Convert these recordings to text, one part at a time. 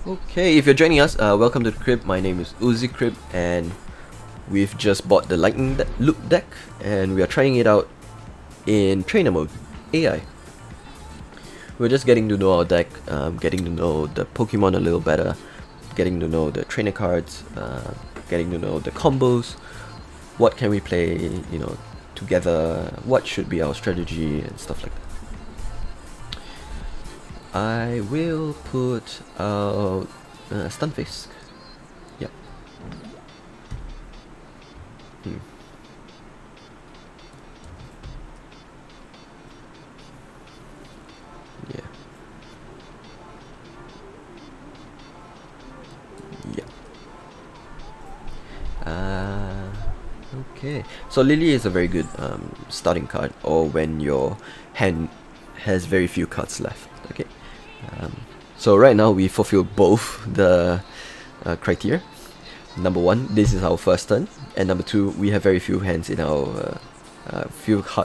Okay, if you're joining us, welcome to the crib. My name is oozycrib, and we've just bought the lightning loop deck, and we are trying it out in trainer mode, AI. We're just getting to know our deck, getting to know the Pokemon a little better, getting to know the trainer cards, getting to know the combos, what can we play, together, what should be our strategy and stuff like that. I will put out Stunfisk. Yep. Yeah. Yeah. Okay. So Lily is a very good starting card, or when your hand has very few cards left. Okay. So right now we fulfill both the criteria. Number one, this is our first turn, and number two, we have very few hands in our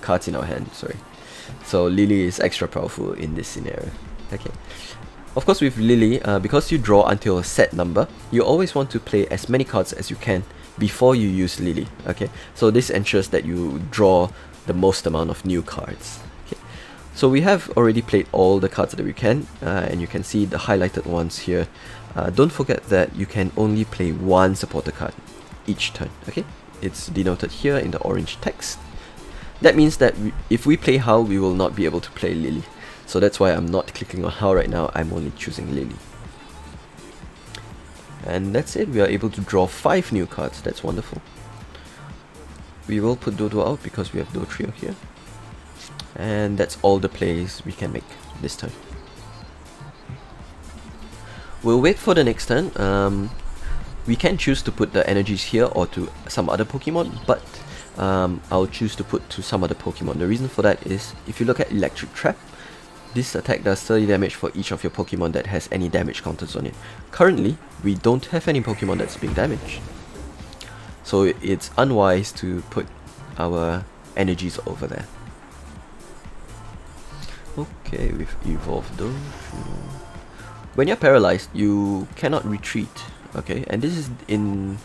cards in our hand. Sorry. So Lily is extra powerful in this scenario. Okay. Of course, with Lily, because you draw until a set number, you always want to play as many cards as you can before you use Lily. Okay. So this ensures that you draw the most amount of new cards. So we have already played all the cards that we can, and you can see the highlighted ones here. Don't forget that you can only play one supporter card each turn, okay? It's denoted here in the orange text. That means that if we play How, we will not be able to play Lily. So that's why I'm not clicking on How right now, I'm only choosing Lily. And that's it, we are able to draw 5 new cards, that's wonderful. We will put Dodo out because we have Dotrio here. And that's all the plays we can make this turn. We'll wait for the next turn. We can choose to put the energies here or to some other Pokemon, but I'll choose to put to some other Pokemon. The reason for that is, if you look at Electric Trap, this attack does 30 damage for each of your Pokemon that has any damage counters on it. Currently, we don't have any Pokemon that's being damaged, so it's unwise to put our energies over there. Okay, we've evolved those. When you're paralyzed, you cannot retreat, okay? And this is in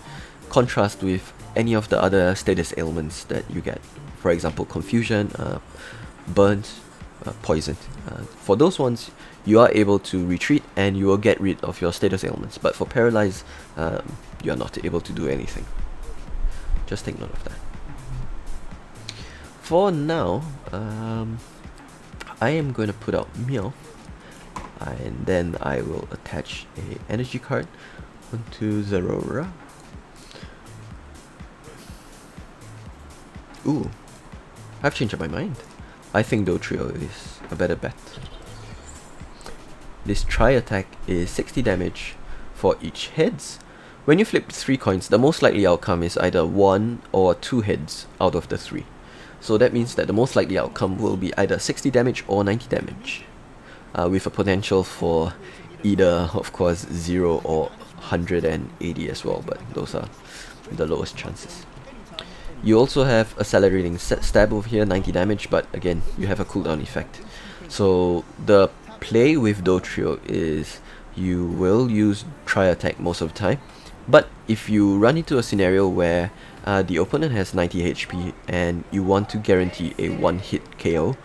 contrast with any of the other status ailments that you get. For example, confusion, burnt, poison. For those ones, you are able to retreat and you will get rid of your status ailments. But for paralyzed, you are not able to do anything. Just take note of that. For now, I am going to put out Meow, and then I will attach a energy card onto Zeraora. Ooh, I've changed my mind. I think Dotrio is a better bet. This tri-attack is 60 damage for each heads. When you flip 3 coins, the most likely outcome is either 1 or 2 heads out of the 3. So that means that the most likely outcome will be either 60 damage or 90 damage, with a potential for either, of course, 0 or 180 as well, but those are the lowest chances. You also have Accelerating Stab over here, 90 damage, but again, you have a cooldown effect. So the play with Dotrio is you will use Tri-Attack most of the time, but if you run into a scenario where the opponent has 90 HP and you want to guarantee a one-hit KO,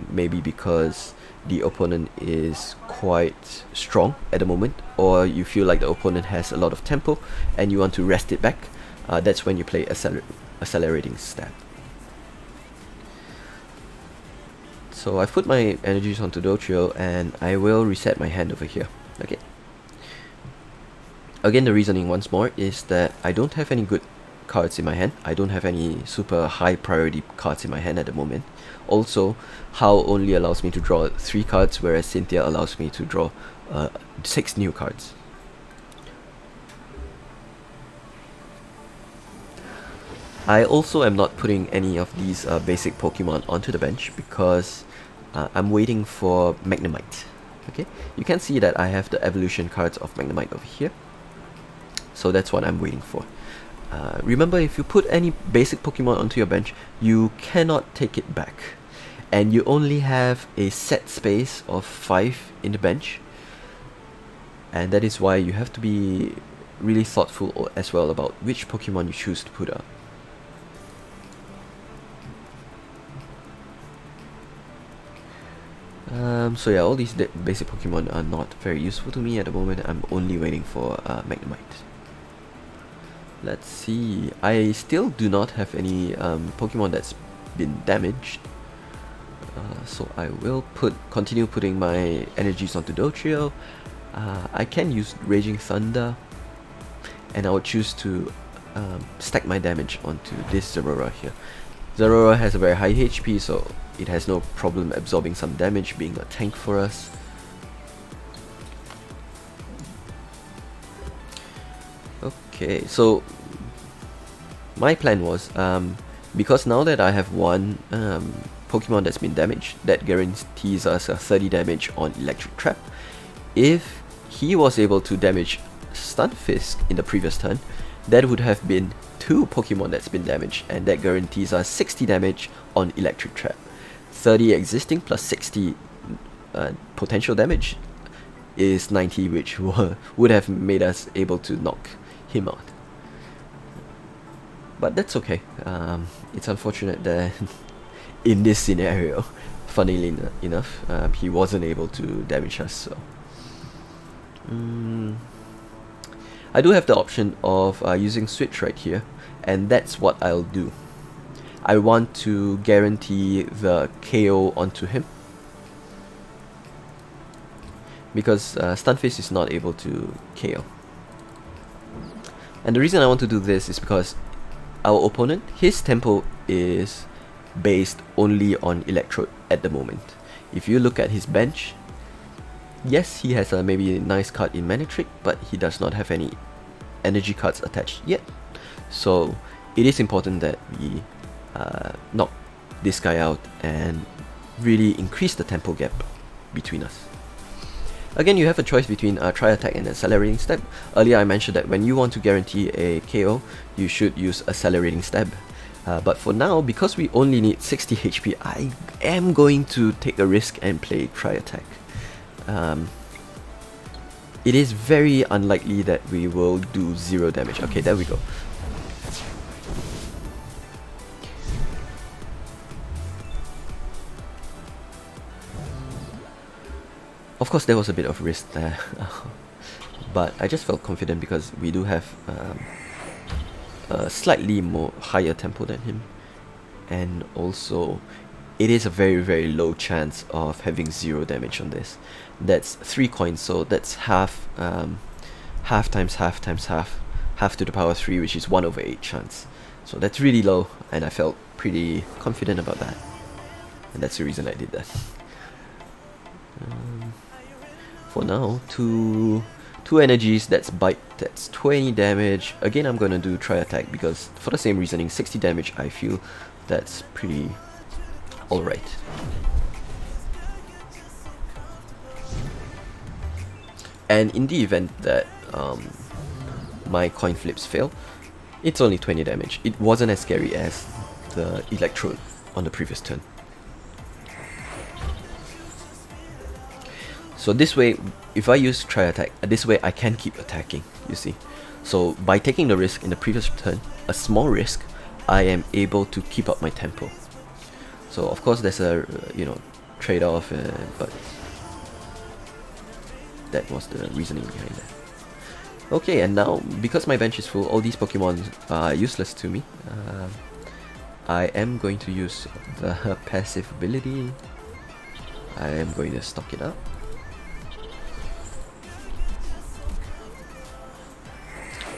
maybe because the opponent is quite strong at the moment, or you feel like the opponent has a lot of tempo and you want to rest it back, that's when you play Accelerating Stab. So I've put my energies onto Dotrio and I will reset my hand over here. Okay. Again, the reasoning once more is that I don't have any good cards in my hand. I don't have any super high priority cards in my hand at the moment. Also, How only allows me to draw 3 cards, whereas Cynthia allows me to draw 6 new cards. I also am not putting any of these basic Pokemon onto the bench because I'm waiting for Magnemite. Okay, you can see that I have the evolution cards of Magnemite over here, so that's what I'm waiting for. Remember, if you put any basic Pokemon onto your bench, you cannot take it back, and you only have a set space of 5 in the bench. and that is why you have to be really thoughtful as well about which Pokemon you choose to put up. So yeah, all these basic Pokemon are not very useful to me at the moment. I'm only waiting for Magnemite. Let's see. I still do not have any Pokemon that's been damaged. So I will continue putting my energies onto Dotrio. I can use Raging Thunder, and I would choose to stack my damage onto this Zeraora here. Zeraora has a very high HP, so it has no problem absorbing some damage, being a tank for us. Okay, so my plan was, because now that I have one Pokemon that's been damaged, that guarantees us a 30 damage on Electric Trap. If he was able to damage Stunfisk in the previous turn, that would have been 2 Pokemon that's been damaged, and that guarantees us 60 damage on Electric Trap. 30 existing plus 60 potential damage is 90, which would have made us able to knock him out. But that's okay. It's unfortunate that in this scenario, funnily enough, he wasn't able to damage us. So I do have the option of using Switch right here, and that's what I'll do. I want to guarantee the KO onto him, because Stunfisk is not able to KO. And the reason I want to do this is because our opponent, his tempo is based only on Electrode at the moment. If you look at his bench, yes, he has a maybe a nice card in Manectric, but he does not have any energy cards attached yet. So it is important that we knock this guy out and really increase the tempo gap between us. Again, you have a choice between Tri-Attack and Accelerating Step. Earlier I mentioned that when you want to guarantee a KO, you should use Accelerating Step. But for now, because we only need 60 HP, I am going to take a risk and play Tri-Attack. It is very unlikely that we will do 0 damage. Okay, there we go. Of course, there was a bit of risk there, but I just felt confident because we do have a slightly more higher tempo than him, and also it is a very low chance of having 0 damage on this. That's 3 coins, so that's half times half to the power 3, which is 1/8 chance. So that's really low, and I felt pretty confident about that, and that's the reason I did that. For now, two energies, that's bite, that's 20 damage. Again, I'm gonna do Tri-Attack because for the same reasoning, 60 damage, I feel that's pretty alright. And in the event that my coin flips fail, it's only 20 damage. It wasn't as scary as the Electrode on the previous turn. So this way, if I use Tri-Attack, this way I can keep attacking, you see. So by taking the risk in the previous turn, a small risk, I am able to keep up my tempo. So of course there's a trade-off, but that was the reasoning behind that. Okay, and now because my bench is full, all these Pokemon are useless to me. I am going to use the passive ability. I am going to stock it up.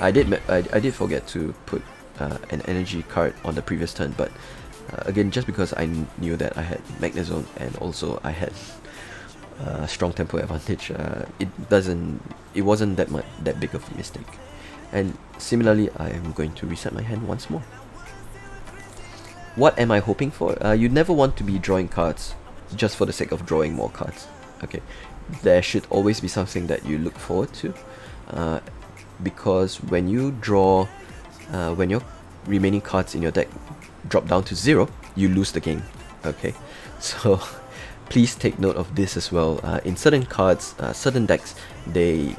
I did forget to put an energy card on the previous turn, but again, just because I knew that I had Magnezone and also I had strong tempo advantage, it wasn't that big of a mistake. And similarly, I am going to reset my hand once more. What am I hoping for? You never want to be drawing cards just for the sake of drawing more cards. Okay, there should always be something that you look forward to. Because when you draw, when your remaining cards in your deck drop down to 0, you lose the game. Okay, so please take note of this as well. In certain cards, certain decks, they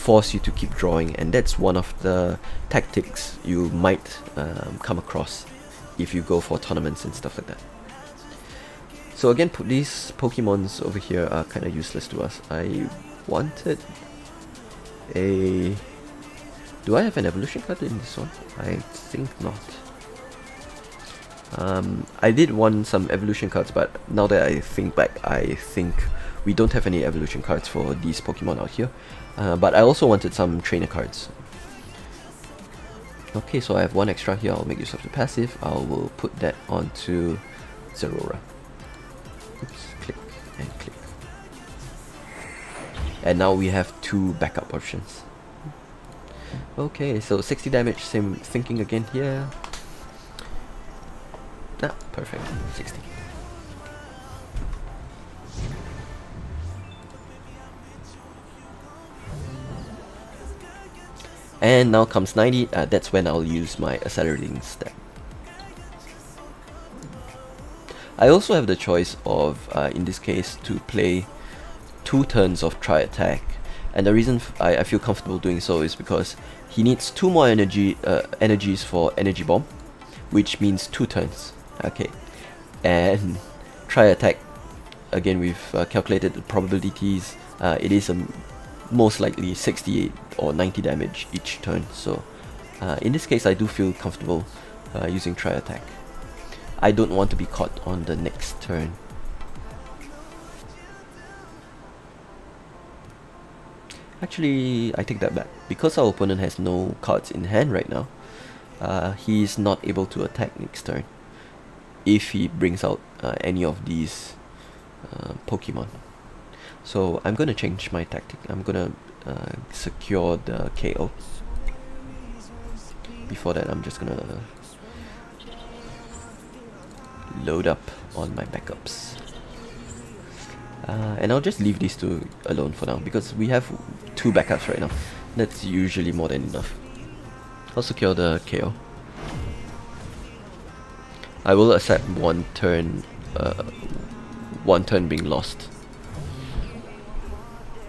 force you to keep drawing, and that's one of the tactics you might come across if you go for tournaments and stuff like that. So again, these Pokemons over here are kind of useless to us. I wanted a... Do I have an evolution card in this one? I think not. I did want some evolution cards, but now that I think back, I think we don't have any evolution cards for these Pokemon out here. But I also wanted some trainer cards. Okay, so I have one extra here. I'll make use of the passive. I will put that onto Zerora. Oops, click and click. And now we have two backup options. Okay, so 60 damage, same thinking again here. Ah, perfect, 60. And now comes 90, that's when I'll use my accelerating step. I also have the choice of, in this case, to play 2 turns of Tri Attack. And the reason I feel comfortable doing so is because he needs 2 more energies for Energy Bomb, which means 2 turns. Okay, and Tri Attack, again we've calculated the probabilities, it is most likely 68 or 90 damage each turn, so in this case I do feel comfortable using Tri Attack. I don't want to be caught on the next turn. Actually, I take that back. Because our opponent has no cards in hand right now, he is not able to attack next turn if he brings out any of these Pokemon. So I'm gonna change my tactic. I'm gonna secure the KO. Before that, I'm just gonna load up on my backups. And I'll just leave these two alone for now, because we have 2 backups right now. That's usually more than enough. I'll secure the KO. I will accept one turn being lost,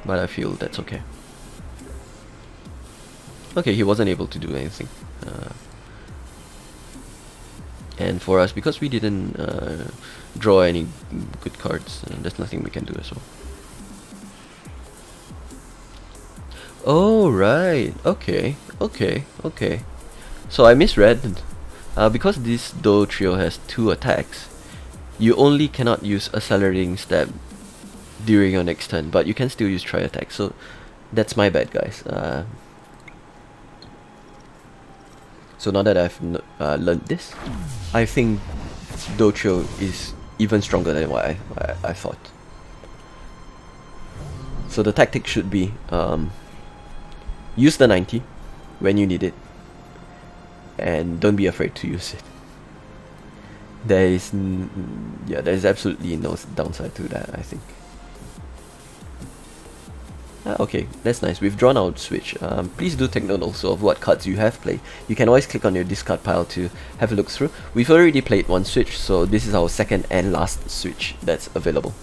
but I feel that's okay. Okay, he wasn't able to do anything. And for us, because we didn't draw any good cards, there's nothing we can do as well. Oh, right. Okay. So I misread. Because this Do Trio has 2 attacks, you only cannot use Accelerating Step during your next turn, but you can still use Tri Attack. So that's my bad, guys. So now that I've learned this, I think Do Trio is even stronger than what I thought. So the tactic should be use the 90 when you need it, and don't be afraid to use it. There is absolutely no downside to that, I think. Okay, that's nice. We've drawn our switch. Please do take note also of what cards you have played. You can always click on your discard pile to have a look through. We've already played 1 switch, so this is our second and last switch that's available.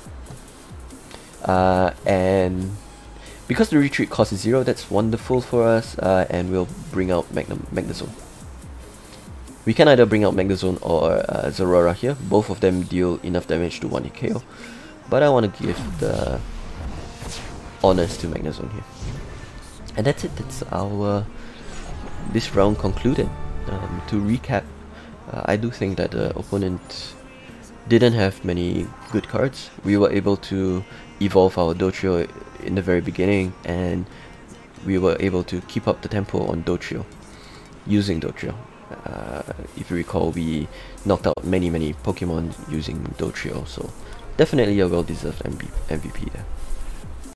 And because the retreat cost is 0, that's wonderful for us, and we'll bring out Magnezone. We can either bring out Magnezone or Zerora here. Both of them deal enough damage to 1 hit KO, but I want to give the honors to Magnezone here. And that's it. That's our this round concluded. To recap, I do think that the opponent didn't have many good cards. We were able to evolve our Do Trio in the very beginning, and we were able to keep up the tempo on Do Trio using Do Trio. If you recall, we knocked out many Pokemon using Do Trio, so definitely a well-deserved MVP there.